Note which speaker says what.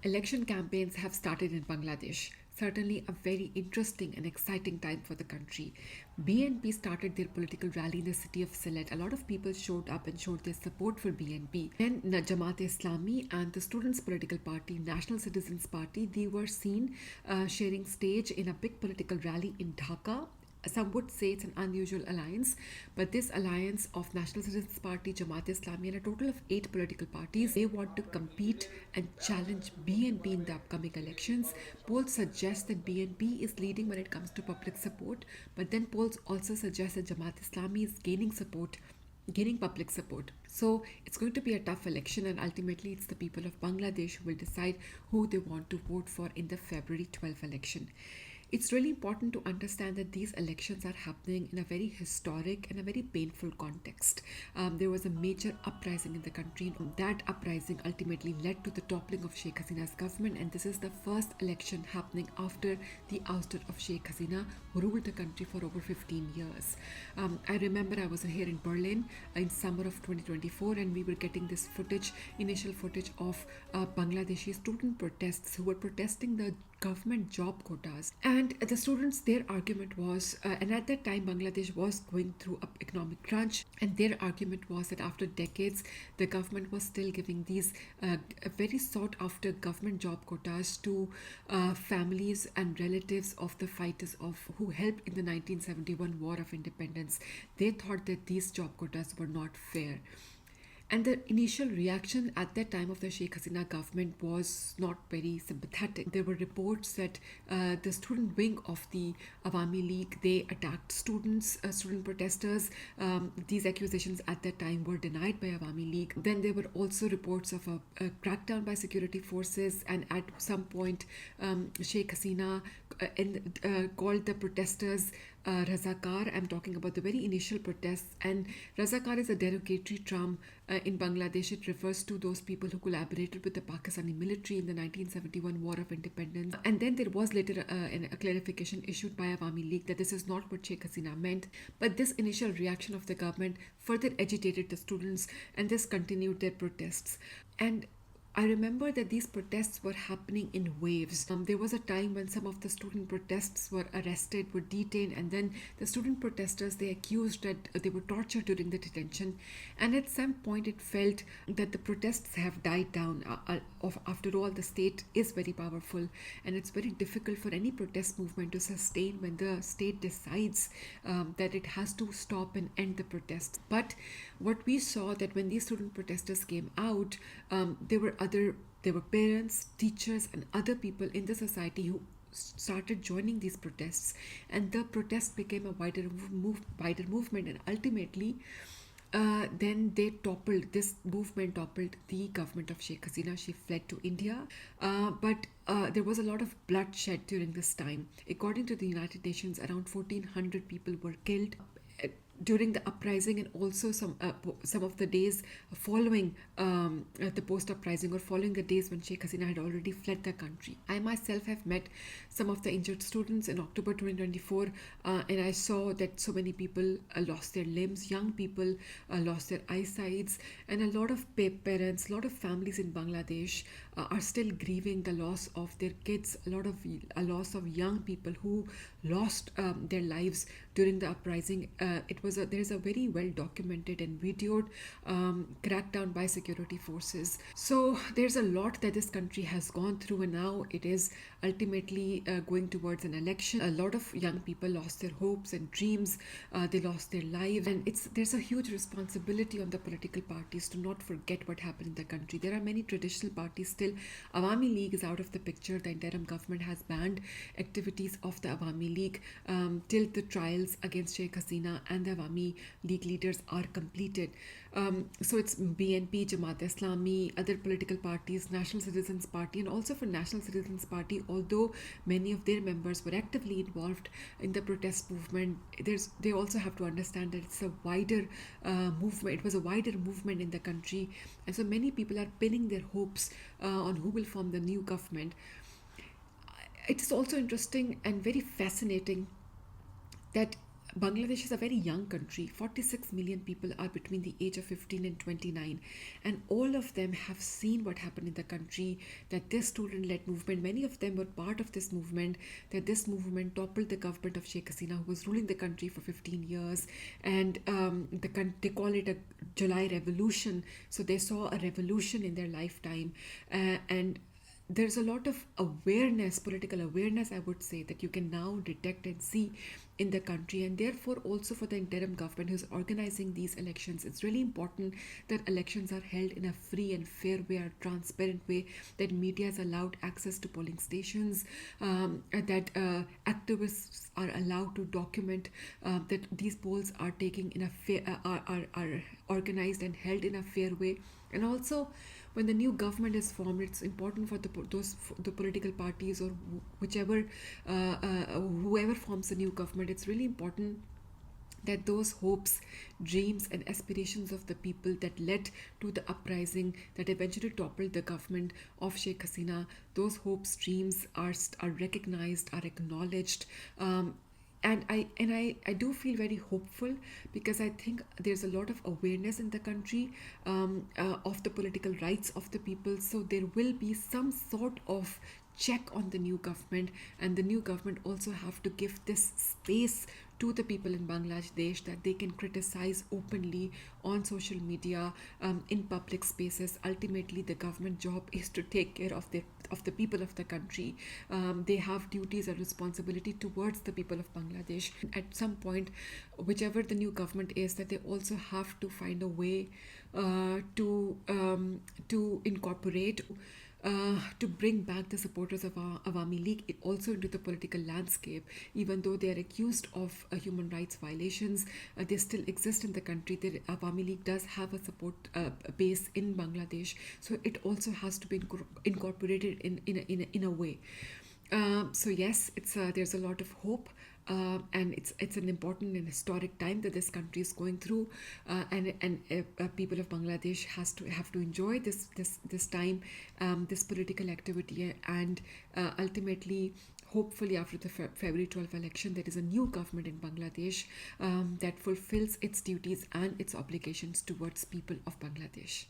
Speaker 1: Election campaigns have started in Bangladesh. Certainly a very interesting and exciting time for the country. BNP started their political rally in the city of Sylhet. A lot of people showed up and showed their support for BNP. Then Jamaat Islami and the Students' Political Party, National Citizens Party, they were seen sharing stage in a big political rally in Dhaka. Some would say it's an unusual alliance, but this alliance of National Citizens Party, Jamaat Islami, and a total of 8 political parties, they want to compete and challenge BNP in the upcoming elections. Polls suggest that BNP is leading when it comes to public support, but then polls also suggest that Jamaat Islami is gaining public support. So it's going to be a tough election, and ultimately it's the people of Bangladesh who will decide who they want to vote for in the February 12th election. It's really important to understand that these elections are happening in a very historic and a very painful context. There was a major uprising in the country. That uprising ultimately led to the toppling of Sheikh Hasina's government, and this is the first election happening after the ouster of Sheikh Hasina, who ruled the country for over 15 years. I remember I was here in Berlin in summer of 2024, and we were getting this initial footage of Bangladeshi student protests who were protesting the government job quotas. And the students, their argument was, and at that time Bangladesh was going through an economic crunch, and their argument was that after decades the government was still giving these very sought after government job quotas to families and relatives of the fighters of who helped in the 1971 War of Independence. They thought that these job quotas were not fair. And the initial reaction at that time of the Sheikh Hasina government was not very sympathetic. There were reports that the student wing of the Awami League, they attacked student protesters. These accusations at that time were denied by Awami League. Then there were also reports of a crackdown by security forces, and at some point Sheikh Hasina called the protesters Razakar. I'm talking about the very initial protests, and Razakar is a derogatory term in Bangladesh. It refers to those people who collaborated with the Pakistani military in the 1971 War of Independence. And then there was later a clarification issued by Awami League that this is not what Sheikh Hasina meant. But this initial reaction of the government further agitated the students, and this continued their protests. And I remember that these protests were happening in waves. There was a time when some of the student protests were arrested, were detained, and then the student protesters, they accused that they were tortured during the detention. And at some point it felt that the protests have died down. After all, the state is very powerful, and it's very difficult for any protest movement to sustain when the state decides that it has to stop and end the protests. But what we saw that when these student protesters came out, there were parents, teachers, and other people in the society who started joining these protests, and the protest became a wider movement, and ultimately then this movement toppled the government of Sheikh Hasina. She fled to India, but there was a lot of bloodshed during this time. According to the United Nations, around 1,400 people were killed during the uprising, and also some of the days following the post uprising, or following the days when Sheikh Hasina had already fled the country. I myself have met some of the injured students in October 2024, and I saw that so many people lost their limbs, young people lost their eyesights, and a lot of parents, a lot of families in Bangladesh are still grieving the loss of their kids, a loss of young people who lost their lives during the uprising. There is a very well documented and videoed crackdown by security forces. So there's a lot that this country has gone through, and now it is ultimately going towards an election. A lot of young people lost their hopes and dreams. They lost their lives, and there's a huge responsibility on the political parties to not forget what happened in the country. There are many traditional parties still. Awami League is out of the picture. The interim government has banned activities of the Awami League till the trials against Sheikh Hasina and the Awami League leaders are completed. So it's BNP, Jamaat Islami, other political parties, National Citizens Party, and also for National Citizens Party, although many of their members were actively involved in the protest movement, they also have to understand that it's a wider movement. It was a wider movement in the country, and so many people are pinning their hopes on who will form the new government. It is also interesting and very fascinating that Bangladesh is a very young country. 46 million people are between the age of 15 and 29, and all of them have seen what happened in the country. That this student-led movement, many of them were part of this movement. That this movement toppled the government of Sheikh Hasina, who was ruling the country for 15 years, and they call it a July Revolution. So they saw a revolution in their lifetime, and there's a lot of awareness, political awareness, I would say, that you can now detect and see in the country. And therefore also for the interim government who's organizing these elections, it's really important that elections are held in a free and fair way, a transparent way, that media is allowed access to polling stations, that activists are allowed to document that these polls are taking in a fair, are organized and held in a fair way. And also, when the new government is formed, it's important for the political parties, or whichever whoever forms the new government. It's really important that those hopes, dreams, and aspirations of the people that led to the uprising that eventually toppled the government of Sheikh Hasina, those hopes, dreams are recognized, are acknowledged. And I do feel very hopeful, because I think there's a lot of awareness in the country of the political rights of the people. So there will be some sort of check on the new government, and the new government also have to give this space to the people in Bangladesh, that they can criticize openly on social media, in public spaces. Ultimately, the government job is to take care of the people of the country. They have duties and responsibility towards the people of Bangladesh. At some point, whichever the new government is, that they also have to find a way to incorporate, to bring back the supporters of our Awami League also into the political landscape. Even though they are accused of human rights violations, they still exist in the country. The Awami League does have a support base in Bangladesh, so it also has to be incorporated in a way. So yes, there's a lot of hope, and it's an important and historic time that this country is going through, and people of Bangladesh have to enjoy this time, this political activity, and ultimately, hopefully, after the February 12th election, there is a new government in Bangladesh that fulfills its duties and its obligations towards people of Bangladesh.